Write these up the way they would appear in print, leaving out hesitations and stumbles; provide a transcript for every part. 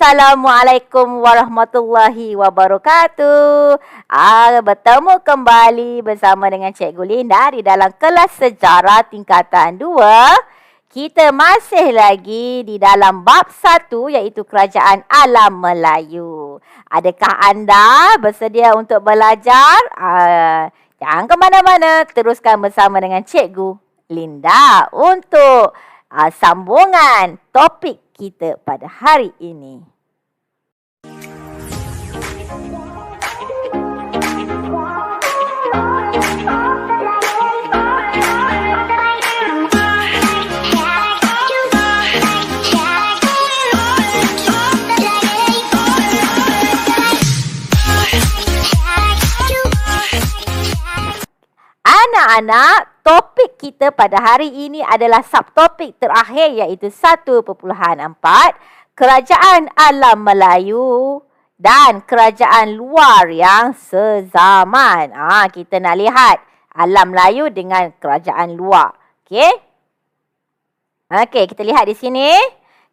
Assalamualaikum warahmatullahi wabarakatuh. Bertemu kembali bersama dengan Cikgu Linda di dalam kelas sejarah tingkatan 2. Kita masih lagi di dalam bab 1 iaitu Kerajaan Alam Melayu. Adakah anda bersedia untuk belajar? Jangan ke mana-mana, teruskan bersama dengan Cikgu Linda untuk sambungan topik kita pada hari ini. Anak-anak, topik kita pada hari ini adalah subtopik terakhir iaitu 1.4 Kerajaan Alam Melayu dan Kerajaan Luar yang sezaman. Kita nak lihat Alam Melayu dengan Kerajaan Luar. Okey, kita lihat di sini.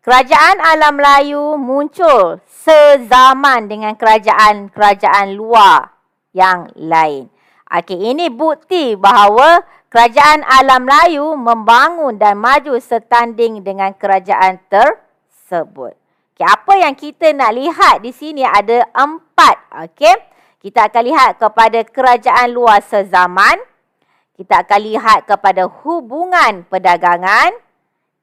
Kerajaan Alam Melayu muncul sezaman dengan kerajaan-kerajaan luar yang lain. Ini bukti bahawa Kerajaan Alam Melayu membangun dan maju setanding dengan kerajaan tersebut. Apa yang kita nak lihat di sini ada 4. Kita akan lihat kepada kerajaan luar sezaman. Kita akan lihat kepada hubungan perdagangan.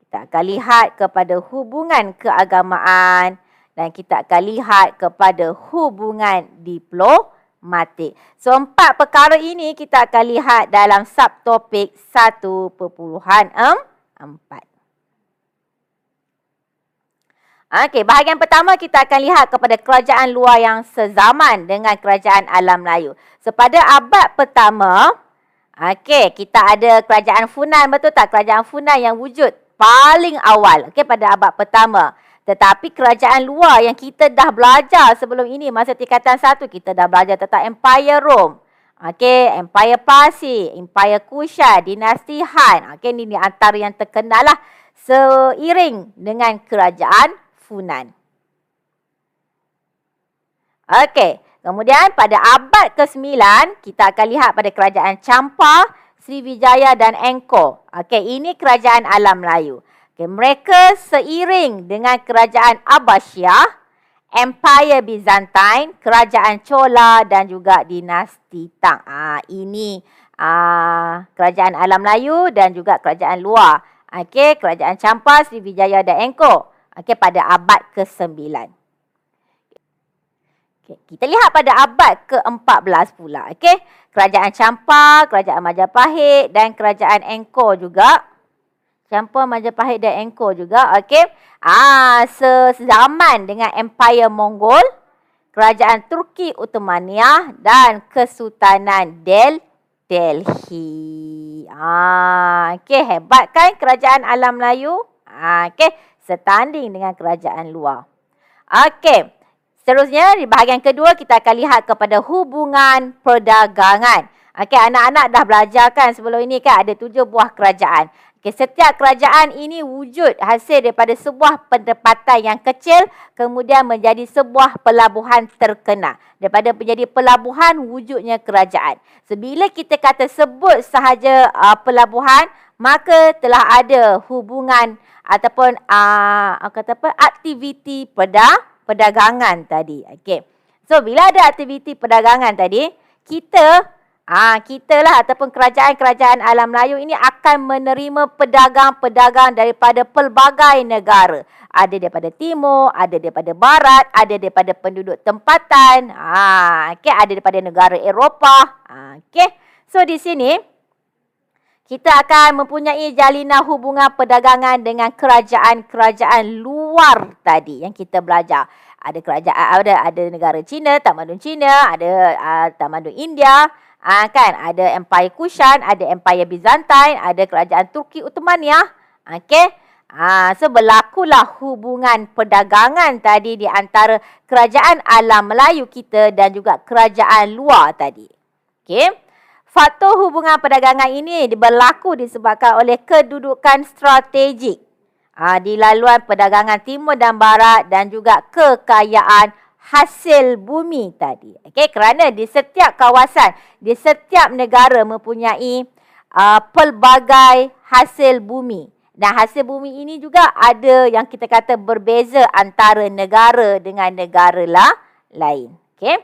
Kita akan lihat kepada hubungan keagamaan. Dan kita akan lihat kepada hubungan diplomatik. So, 4 perkara ini kita akan lihat dalam subtopik 1.4. Bahagian pertama kita akan lihat kepada kerajaan luar yang sezaman dengan kerajaan Alam Melayu. So, pada abad pertama, kita ada kerajaan Funan, betul tak? Kerajaan Funan yang wujud paling awal, pada abad pertama. Tetapi kerajaan luar yang kita dah belajar sebelum ini, masa tingkatan 1, kita dah belajar tentang Empire Rome. Empire Parsi, Empire Kushan, Dinasti Han. Ini antara yang terkenal lah seiring dengan kerajaan Funan. Kemudian pada abad ke-9, kita akan lihat pada kerajaan Champa, Sriwijaya dan Angkor. Ini kerajaan Alam Melayu. Mereka seiring dengan kerajaan Abbasiyah, Empire Byzantine, kerajaan Chola dan juga dinasti Tang. Ini kerajaan Alam Melayu dan juga kerajaan luar. Kerajaan Champa, Sriwijaya dan Angkor. Pada abad ke-9. Kita lihat pada abad ke-14 pula. Kerajaan Champa, kerajaan Majapahit dan kerajaan Angkor juga. Champa, Majapahit dan Angkor juga. Sezaman dengan Empire Mongol, kerajaan Turki Uthmaniyah dan Kesultanan Delhi. Hebat kan kerajaan Alam Melayu? Setanding dengan kerajaan luar. Seterusnya di bahagian kedua kita akan lihat kepada hubungan perdagangan. Anak-anak dah belajar kan sebelum ini kan ada 7 buah kerajaan. Setiap kerajaan ini wujud hasil daripada sebuah pendapatan yang kecil kemudian menjadi sebuah pelabuhan terkenal. Daripada menjadi pelabuhan wujudnya kerajaan. Bila kita kata sebut sahaja pelabuhan, maka telah ada hubungan ataupun aktiviti perdagangan tadi. So bila ada aktiviti perdagangan tadi, kita lah ataupun kerajaan-kerajaan Alam Melayu ini akan menerima pedagang-pedagang daripada pelbagai negara. Ada daripada timur, ada daripada barat, ada daripada penduduk tempatan, ada daripada negara Eropah. So di sini kita akan mempunyai jalinan hubungan perdagangan dengan kerajaan-kerajaan luar tadi yang kita belajar. Ada kerajaan, ada negara China, tamadun China, ada tamadun India. Ada Empire Kushan, ada Empire Byzantine, ada kerajaan Turki Uthmaniyah. So berlakulah hubungan perdagangan tadi di antara kerajaan Alam Melayu kita dan juga kerajaan luar tadi. Faktor hubungan perdagangan ini berlaku disebabkan oleh kedudukan strategik di laluan perdagangan timur dan barat dan juga kekayaan hasil bumi tadi. Okey, kerana di setiap kawasan, di setiap negara mempunyai pelbagai hasil bumi. Dan hasil bumi ini juga ada yang kita kata berbeza antara negara dengan negara lain. Okey.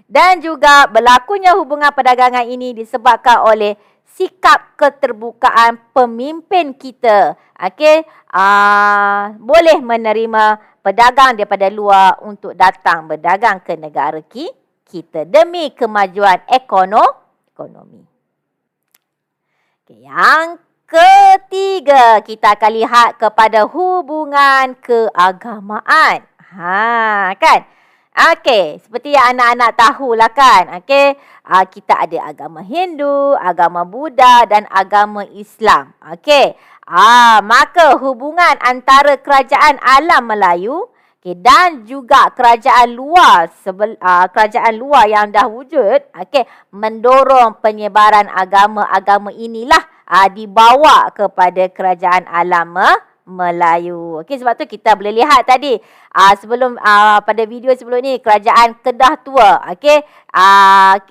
Dan juga berlakunya hubungan perdagangan ini disebabkan oleh sikap keterbukaan pemimpin kita. Okey, boleh menerima pedagang daripada luar untuk datang berdagang ke negara kita demi kemajuan ekonomi. Okay, yang ketiga, kita akan lihat kepada hubungan keagamaan. Kan? Okey, seperti yang anak-anak tahulah kan. Okey, kita ada agama Hindu, agama Buddha dan agama Islam. Okey, maka hubungan antara kerajaan alam Melayu dan juga kerajaan luar yang dah wujud, mendorong penyebaran agama-agama inilah dibawa kepada kerajaan alam Melayu. Okey, sebab tu kita boleh lihat tadi pada video sebelum ni, kerajaan Kedah Tua,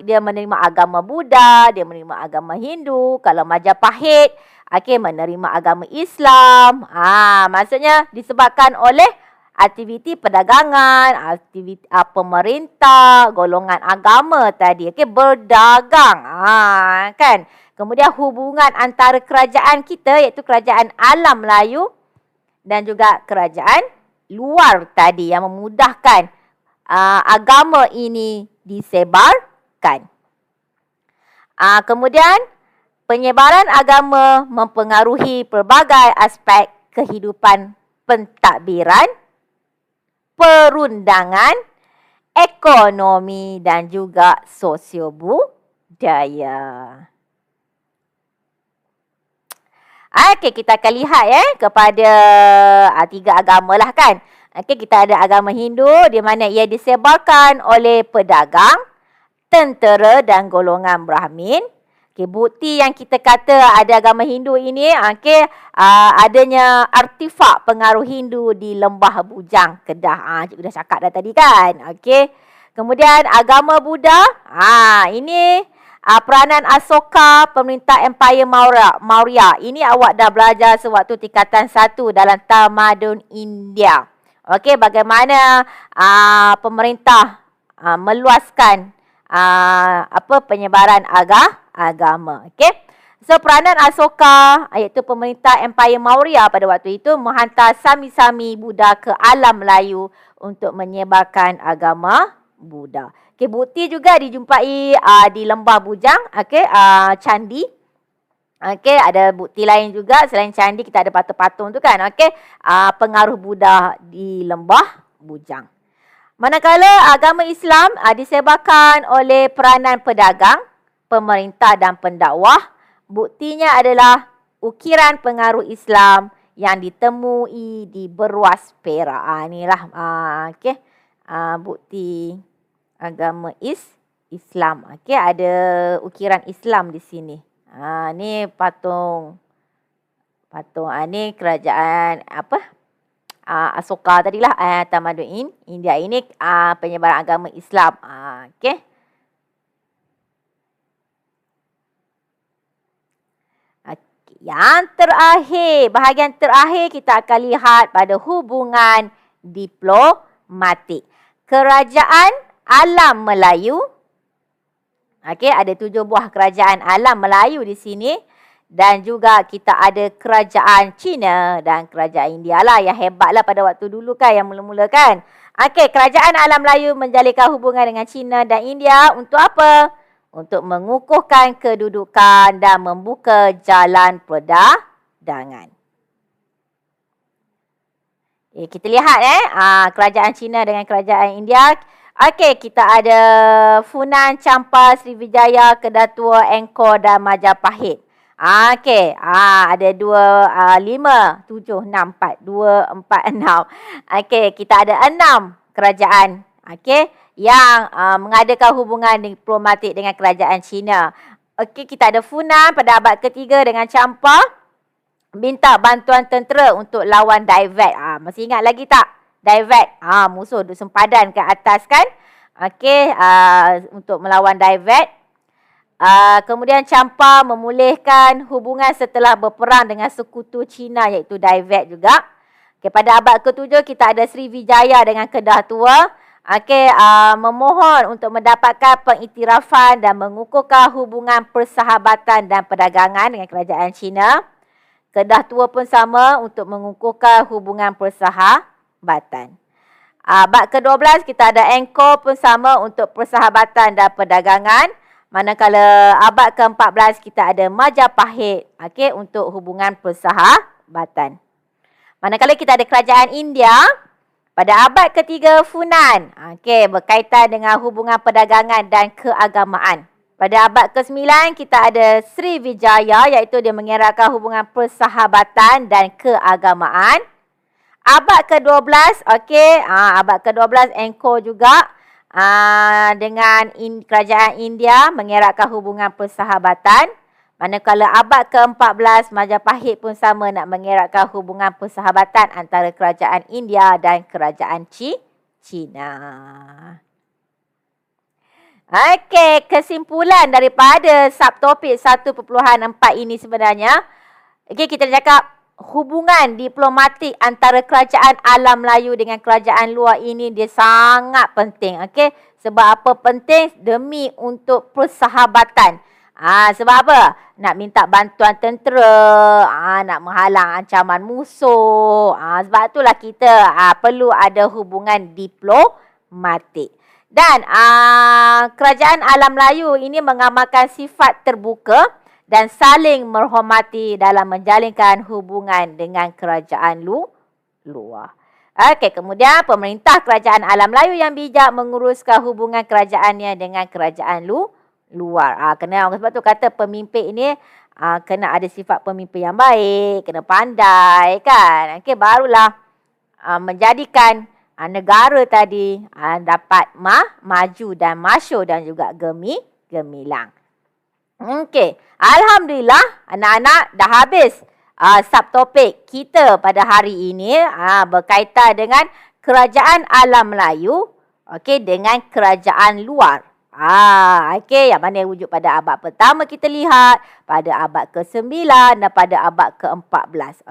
dia menerima agama Buddha, dia menerima agama Hindu. Kalau Majapahit menerima agama Islam. Maksudnya disebabkan oleh aktiviti perdagangan, aktiviti pemerintah, golongan agama tadi, berdagang. Kan? Kemudian hubungan antara kerajaan kita, iaitu kerajaan alam Melayu dan juga kerajaan luar tadi yang memudahkan agama ini disebarkan. Kemudian penyebaran agama mempengaruhi pelbagai aspek kehidupan pentadbiran, perundangan, ekonomi dan juga sosiobudaya. Okey, kita akan lihat kepada tiga agama lah kan. Okey, kita ada agama Hindu di mana ia disebarkan oleh pedagang, tentera dan golongan Brahmin. Okey, bukti yang kita kata ada agama Hindu ini, adanya artifak pengaruh Hindu di Lembah Bujang, Kedah. Cikgu dah cakap dah tadi kan. Okey. Kemudian agama Buddha, ini peranan Asoka pemerintah Empire Maurya. Ini awak dah belajar sewaktu tingkatan 1 dalam tamadun India. Okey, bagaimana pemerintah meluaskan penyebaran agama. Okey. So peranan Asoka, iaitu pemerintah Empire Maurya pada waktu itu, menghantar sami-sami Buddha ke alam Melayu untuk menyebarkan agama Buddha. Okey, bukti juga dijumpai di Lembah Bujang, candi. Okey, ada bukti lain juga selain candi, kita ada patung-patung tu kan. Okey, pengaruh Buddha di Lembah Bujang. Manakala agama Islam disebarkan oleh peranan pedagang, pemerintah dan pendakwah, buktinya adalah ukiran pengaruh Islam yang ditemui di Beruas Perak. Inilah bukti agama Islam. Okey, ada ukiran Islam di sini. Ni patung ni kerajaan Asoka tadilah, tamadun India. Ini penyebaran agama Islam. Okey. Yang terakhir, bahagian terakhir kita akan lihat pada hubungan diplomatik. Kerajaan alam Melayu. Okey, ada 7 buah kerajaan alam Melayu di sini. Dan juga kita ada kerajaan Cina dan kerajaan India lah yang hebat lah pada waktu dulu kan, yang mula-mula kan. Okey, kerajaan alam Melayu menjalinkan hubungan dengan Cina dan India untuk apa? Untuk mengukuhkan kedudukan dan membuka jalan perdagangan. Kita lihat kerajaan Cina dengan kerajaan India. Okey, kita ada Funan, Champa, Sriwijaya, Kedah Tua, Angkor dan Majapahit. Okey, ada 2, 5, 7, 6, 4, 2, 4, 6. Okey, kita ada 6 kerajaan. Okey, yang mengadakan hubungan diplomatik dengan kerajaan Cina. Okey, kita ada Funan pada abad ketiga dengan Champa. minta bantuan tentera untuk lawan Divide. Masih ingat lagi tak? Divide. Musuh duk sempadan ke atas kan? Okey, untuk melawan Divide. Kemudian Champa memulihkan hubungan setelah berperang dengan sekutu Cina iaitu Divide juga. Okay, pada abad ke-7 kita ada Sriwijaya dengan Kedah Tua. Memohon untuk mendapatkan pengiktirafan dan mengukuhkan hubungan persahabatan dan perdagangan dengan kerajaan Cina. Kedah Tua pun sama untuk mengukuhkan hubungan persahabatan. Abad ke-12 kita ada Angkor pun sama untuk persahabatan dan perdagangan. Manakala abad ke-14 kita ada Majapahit untuk hubungan persahabatan. Manakala kita ada kerajaan India, pada abad ke-3 Funan, berkaitan dengan hubungan perdagangan dan keagamaan. Pada abad ke-9 kita ada Sriwijaya iaitu dia mengeratkan hubungan persahabatan dan keagamaan. Abad ke-12, abad ke-12 Angkor juga dengan kerajaan India mengeratkan hubungan persahabatan. Manakala abad ke-14 Majapahit pun sama nak mengeratkan hubungan persahabatan antara kerajaan India dan kerajaan Cina. Kesimpulan daripada subtopik 1.4 ini sebenarnya, kita cakap hubungan diplomatik antara kerajaan alam Melayu dengan kerajaan luar ini dia sangat penting. Sebab apa penting? Demi untuk persahabatan. Sebab apa? Nak minta bantuan tentera, nak menghalang ancaman musuh. Sebab itulah kita perlu ada hubungan diplomatik. Dan kerajaan alam Melayu ini mengamalkan sifat terbuka dan saling menghormati dalam menjalinkan hubungan dengan kerajaan luar. Kemudian pemerintah kerajaan alam Melayu yang bijak menguruskan hubungan kerajaannya dengan kerajaan luar. Sebab tu kata pemimpin ini kena ada sifat pemimpin yang baik, kena pandai kan. Barulah menjadikan negara tadi dapat maju dan masyhur dan juga gemilang. Alhamdulillah anak-anak dah habis subtopik kita pada hari ini berkaitan dengan kerajaan alam Melayu dengan kerajaan luar. Yang mana wujud pada abad pertama kita lihat, pada abad ke-9 dan pada abad ke-14.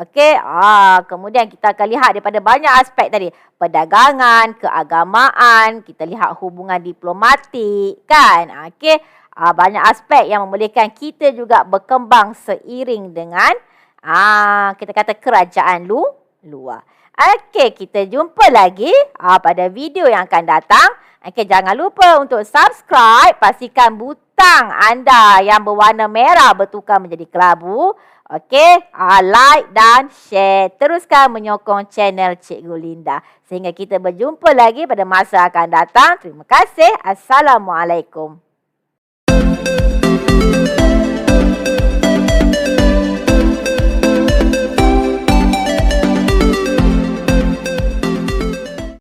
Kemudian kita akan lihat daripada banyak aspek tadi. Perdagangan, keagamaan, kita lihat hubungan diplomatik kan. Banyak aspek yang membolehkan kita juga berkembang seiring dengan kita kata kerajaan luar. Kita jumpa lagi pada video yang akan datang. Jangan lupa untuk subscribe. Pastikan butang anda yang berwarna merah bertukar menjadi kelabu. Like dan share. Teruskan menyokong channel Cikgu Linda. Sehingga kita berjumpa lagi pada masa akan datang. Terima kasih. Assalamualaikum.